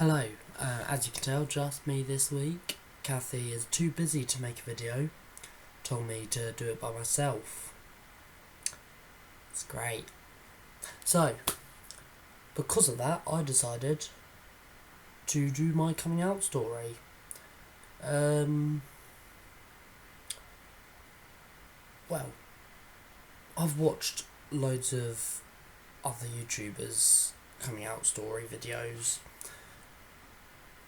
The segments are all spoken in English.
Hello, as you can tell, just me this week. Cathy is too busy to make a video, told me to do it by myself. It's great. So, because of that, I decided to do my coming out story. Well, I've watched loads of other YouTubers' coming out story videos,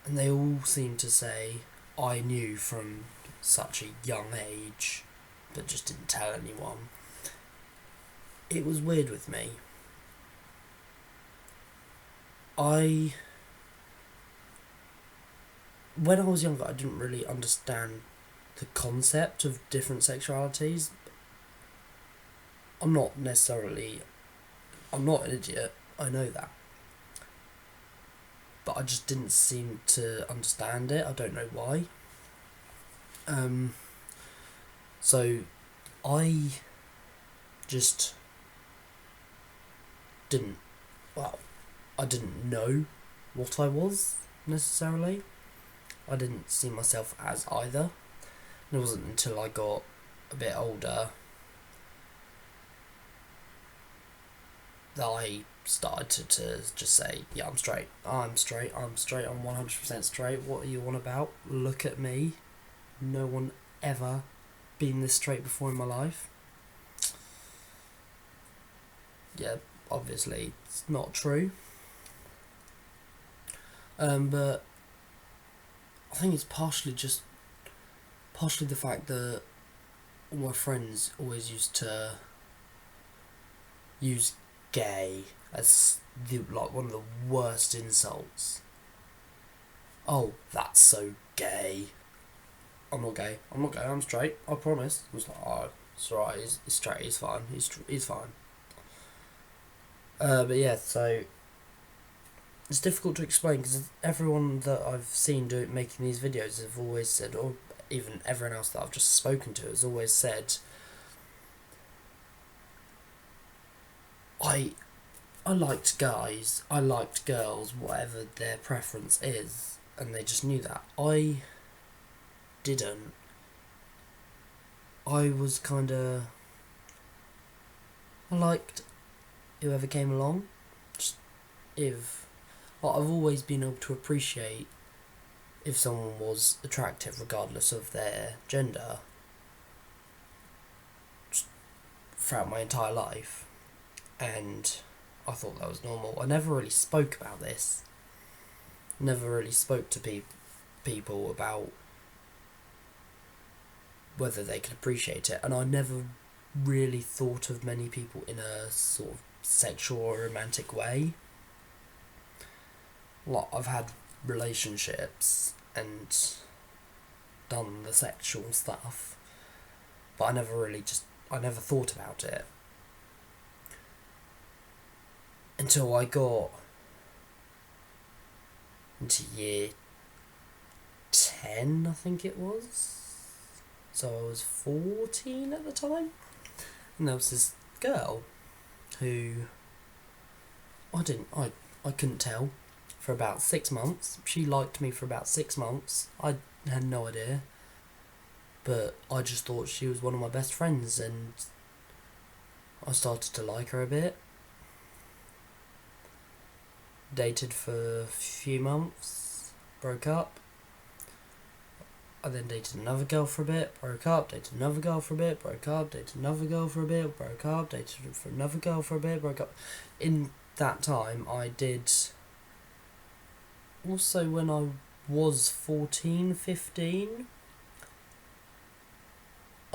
and they all seem to say I knew from such a young age, but just didn't tell anyone. It was weird with me. When I was younger, I didn't really understand the concept of different sexualities. I'm not an idiot, I know that. But I just didn't seem to understand it, I don't know why. So I just didn't, I didn't know what I was, necessarily. I didn't see myself as either. And it wasn't until I got a bit older that I started to just say, yeah, I'm straight, I'm 100% straight, what are you on about? Look at me. No one ever been this straight before in my life. Yeah, obviously it's not true. But I think it's partially the fact that all my friends always used to use gay as one of the worst insults. Oh, that's so gay. I'm not gay, I'm straight, I promise. I was like, oh, it's alright, he's straight, he's fine, he's fine. But yeah, so it's difficult to explain because everyone that I've seen making these videos have always said, or even everyone else that I've just spoken to has always said, I liked guys, I liked girls, whatever their preference is, and they just knew that. I didn't. I was I liked whoever came along. I've always been able to appreciate if someone was attractive regardless of their gender just throughout my entire life, and I thought that was normal. I never really spoke about this. Never really spoke to people about whether they could appreciate it, and I never really thought of many people in a sort of sexual or romantic way. I've had relationships and done the sexual stuff, but I never thought about it until I got into year 10, I think it was. So I was 14 at the time, and there was this girl who I couldn't tell for about 6 months. She liked me for about 6 months. I had no idea, but I just thought she was one of my best friends, and I started to like her a bit. Dated for a few months, broke up. I then dated another girl for a bit, broke up, dated another girl for a bit, broke up, dated another girl for a bit, broke up, dated for another girl for a bit, broke up. In that time, I did... Also, when I was 14, 15,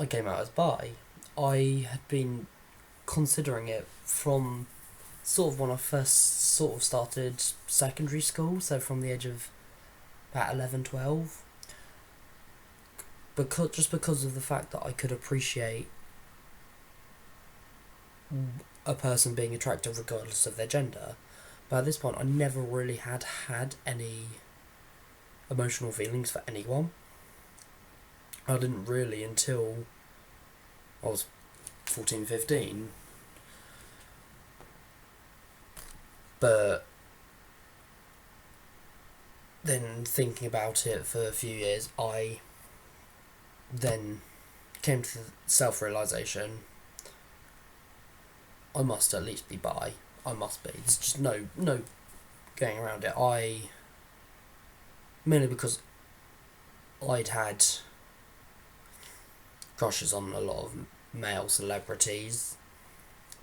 I came out as bi. I had been considering it from sort of when I first sort of started secondary school, so from the age of about 11, 12. Because of the fact that I could appreciate a person being attractive regardless of their gender. But at this point, I never really had any emotional feelings for anyone. I didn't really until I was 14, 15. But then thinking about it for a few years, I then came to the self-realisation, I must at least be bi. I must be. There's just no going around it. Mainly because I'd had crushes on a lot of male celebrities,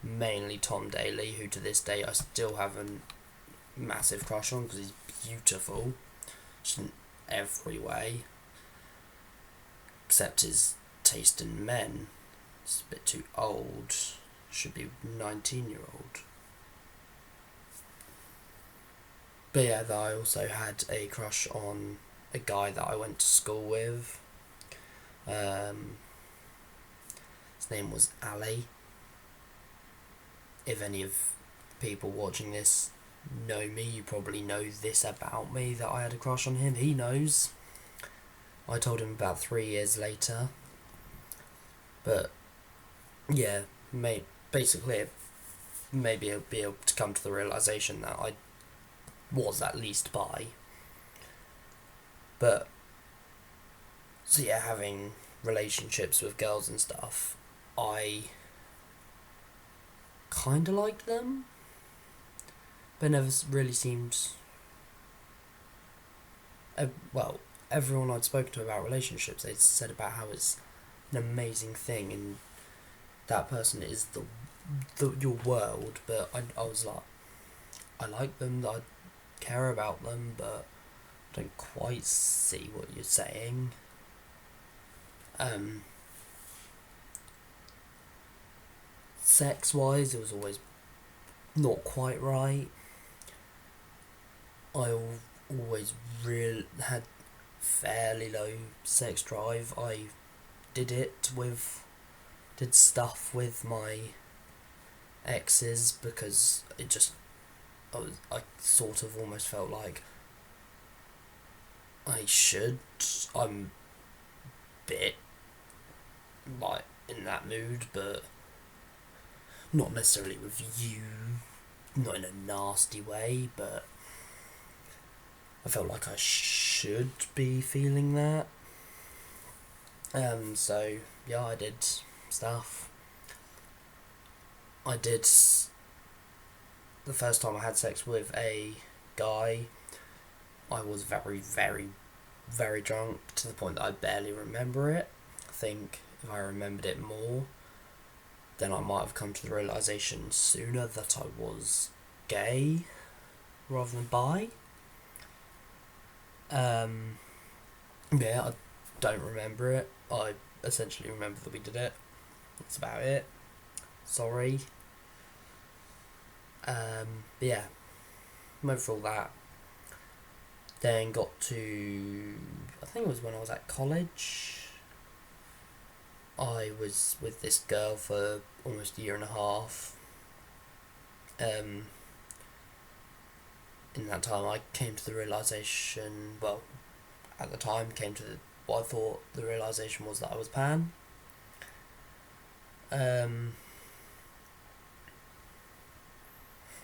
mainly Tom Daley, who to this day I still have a massive crush on because he's beautiful, just in every way, except his taste in men. He's a bit too old. Should be 19-year-old. But yeah, I also had a crush on a guy that I went to school with. His name was Ali. If any of people watching this know me, you probably know this about me, that I had a crush on him. He knows. I told him about 3 years later. But yeah, basically maybe I'll be able to come to the realisation that I was at least bi. But so yeah, having relationships with girls and stuff, I kind of liked them, but never really seemed. Well, everyone I'd spoken to about relationships, they said about how it's an amazing thing and that person is your world. But I was like, I like them, I care about them, but I don't quite see what you're saying. Sex-wise, it was always not quite right. I always really had fairly low sex drive. I did stuff with my exes because I sort of almost felt like I'm a bit like in that mood, but not necessarily with you, not in a nasty way, but I felt like I should be feeling that. So yeah, I did stuff. I did the first time I had sex with a guy, I was very, very, very drunk to the point that I barely remember it. I think if I remembered it more, then I might have come to the realisation sooner that I was gay rather than bi. Yeah, I don't remember it. I essentially remember that we did it. That's about it. Sorry. But yeah, went for all that. Then got to, I think it was when I was at college. I was with this girl for almost a year and a half. In that time I came to the realisation, well, at the time what I thought the realisation was that I was pan.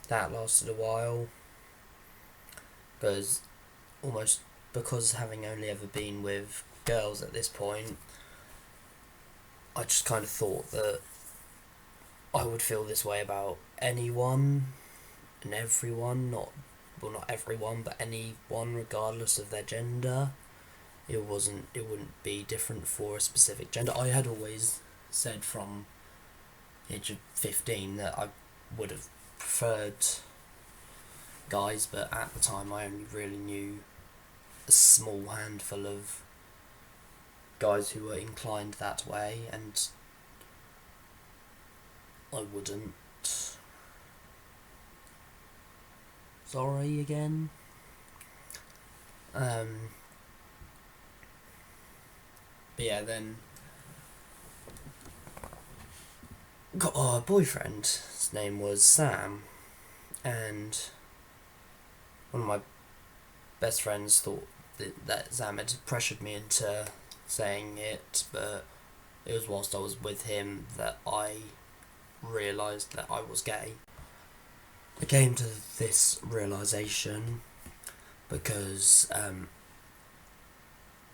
That lasted a while, because having only ever been with girls at this point, I just kind of thought that I would feel this way about anyone and everyone, not everyone, but anyone regardless of their gender. It wouldn't be different for a specific gender. I had always said from the age of 15 that I would have preferred guys, but at the time I only really knew a small handful of guys who were inclined that way, and I wouldn't. Sorry again. But yeah, then got a boyfriend. His name was Sam, and one of my best friends thought that Sam had pressured me into saying it, but it was whilst I was with him that I realised that I was gay. I came to this realisation because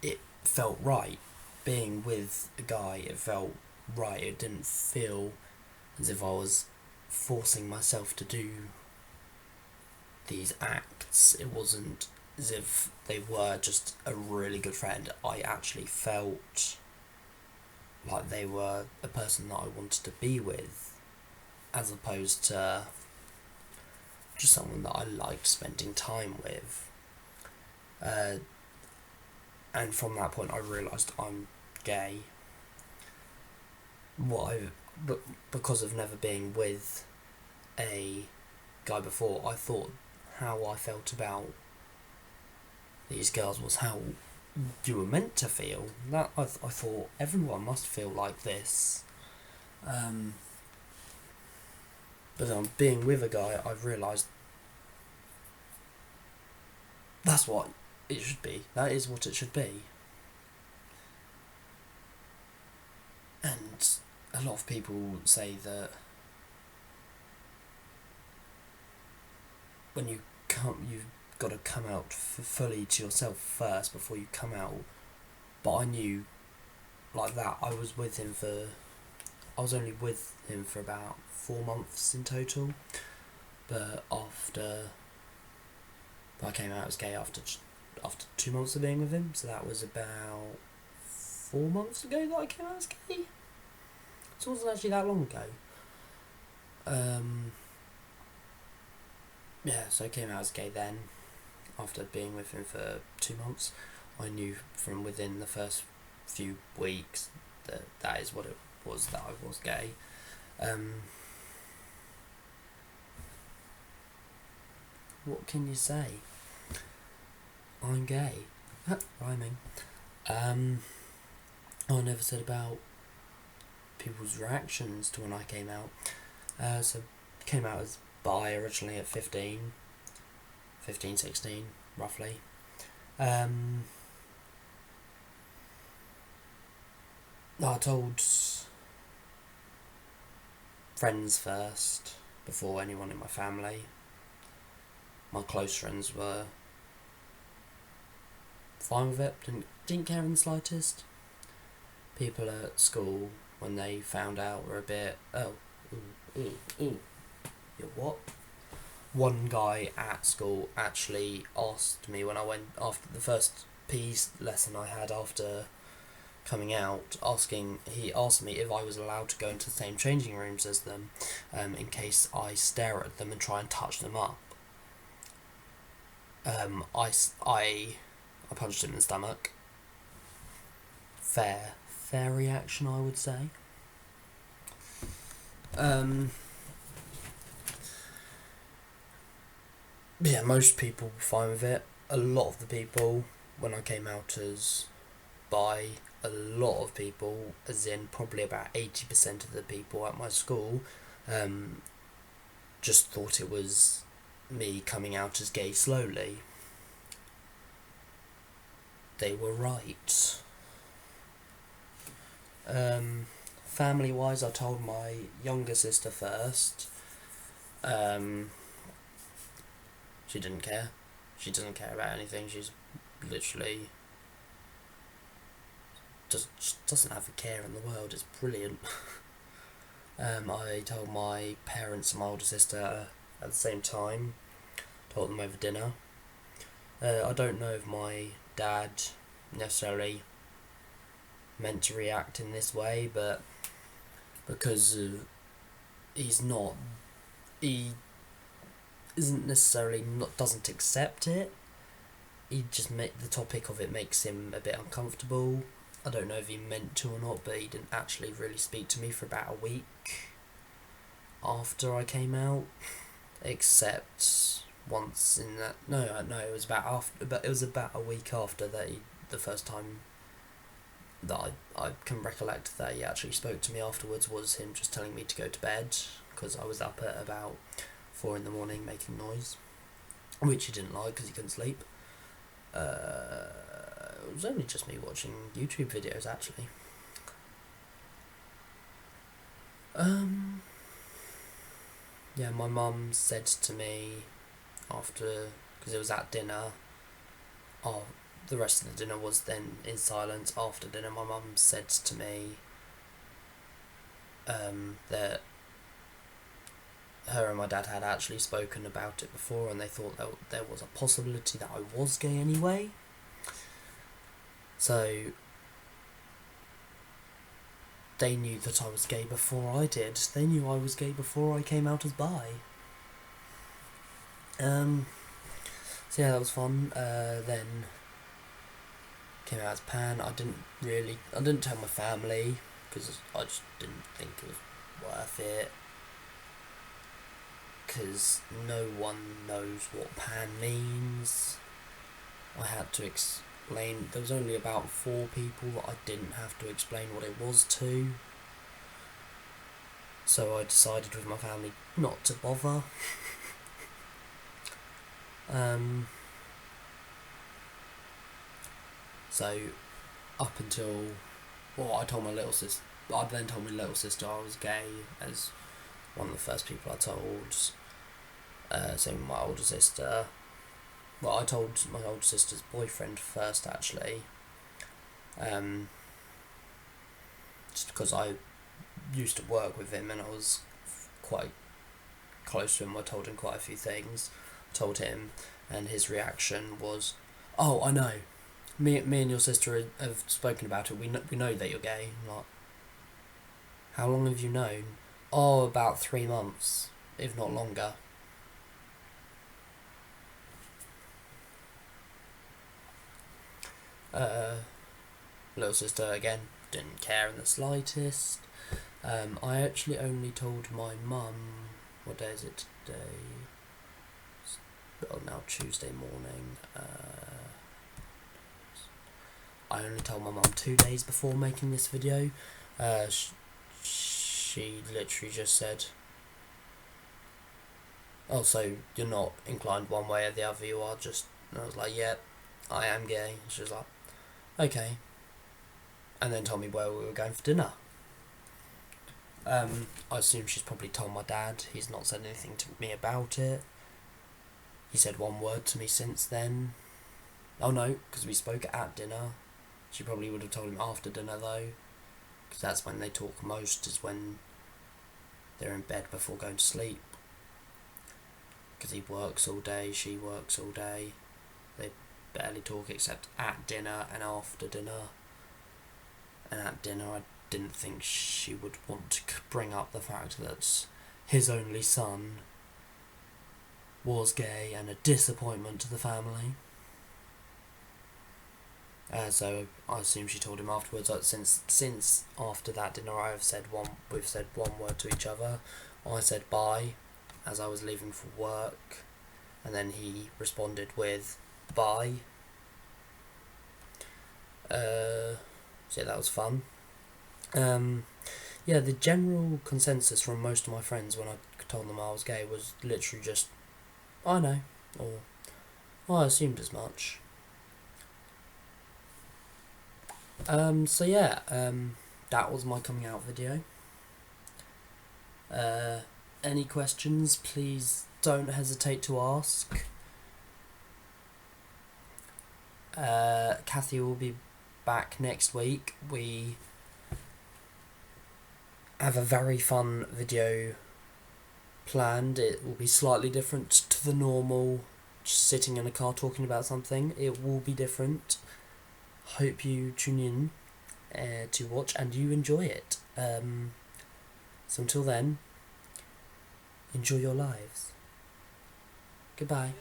it felt right. Being with a guy, it felt right. It didn't feel as if I was forcing myself to do these acts. It wasn't as if they were just a really good friend. I actually felt like they were a person that I wanted to be with, as opposed to just someone that I liked spending time with. And from that point I realised I'm gay. But because of never being with a guy before, I thought how I felt about these girls was how you were meant to feel. That I thought everyone must feel like this. But on being with a guy, I've realised that's what it should be. That is what it should be. And a lot of people say that when you come, you've got to come out fully to yourself first before you come out. But I knew, like that, I was only with him for about 4 months in total. But I came out as gay after 2 months of being with him. So that was about 4 months ago that I came out as gay. So it wasn't actually that long ago. Yeah, so I came out as gay then, after being with him for 2 months. I knew from within the first few weeks that is what it was, that I was gay. What can you say? I'm gay. Rhyming. I never said about people's reactions to when I came out. So came out as bi originally at 15, 16, roughly. I told friends first, before anyone in my family. My close friends were fine with it, didn't care in the slightest. People at school, when they found out, were a bit, you're what? One guy at school actually asked me when I went, after the first P's lesson I had after coming out, he asked me if I was allowed to go into the same changing rooms as them, in case I stare at them and try and touch them up. I punched him in the stomach. Fair reaction, I would say. Yeah, most people were fine with it. A lot of the people, when I came out as bi, a lot of people, as in probably about 80% of the people at my school, just thought it was me coming out as gay slowly. They were right. Family wise, I told my younger sister first. She didn't care. She doesn't care about anything. She's literally just doesn't have a care in the world. It's brilliant. I told my parents and my older sister at the same time. Told them over dinner. I don't know if my dad necessarily meant to react in this way, but because he isn't necessarily doesn't accept it. He just the topic of it makes him a bit uncomfortable. I don't know if he meant to or not, but he didn't actually really speak to me for about a week after I came out, except once in that it was about a week after that the first time that I can recollect that he actually spoke to me afterwards was him just telling me to go to bed because I was up at about 4 a.m. making noise, which he didn't like because he couldn't sleep. It was only just me watching YouTube videos actually. Yeah, my mum said to me after, because it was at dinner, oh, the rest of the dinner was then in silence. After dinner, my mum said to me that her and my dad had actually spoken about it before, and they thought that there was a possibility that I was gay anyway. So they knew that I was gay before I did. They knew I was gay before I came out as bi. So yeah, that was fun. Then came out as pan. I didn't tell my family because I just didn't think it was worth it. Because no one knows what pan means. I had to explain. There was only about 4 people that I didn't have to explain what it was to. So I decided with my family not to bother. So up until, I told my little sister. I then told my little sister I was gay as one of the first people I told. Same with my older sister. Well, I told my older sister's boyfriend first, actually. Just because I used to work with him and I was quite close to him. I told him quite a few things. I told him, and his reaction was, "Oh, I know. Me and your sister have spoken about it. We know that you're gay." I'm like, how long have you known? Oh, about 3 months, if not longer. Little sister, again, didn't care in the slightest. I actually only told my mum, what day is it today? Oh, now Tuesday morning. I only told my mum 2 days before making this video. She literally just said, "Oh, so you're not inclined one way or the other, you are just..." And I was like, "Yep, I am gay." She was like, "Okay." And then told me where we were going for dinner. I assume she's probably told my dad. He's not said anything to me about it. He said one word to me since then. Oh no, because we spoke at dinner. She probably would have told him after dinner though, because that's when they talk most, is when they're in bed before going to sleep. Because he works all day, she works all day. They barely talk except at dinner and after dinner. And at dinner I didn't think she would want to bring up the fact that his only son was gay and a disappointment to the family. So I assume she told him afterwards. Since after that dinner, we've said one word to each other. I said bye as I was leaving for work, and then he responded with bye. So yeah, that was fun. Yeah, the general consensus from most of my friends when I told them I was gay was literally just, "I know," or "I assumed as much." So yeah, that was my coming out video. Any questions, please don't hesitate to ask. Cathy will be back next week. We have a very fun video planned. It will be slightly different to the normal just sitting in a car talking about something. It will be different. Hope you tune in to watch and you enjoy it. So until then, enjoy your lives. Goodbye.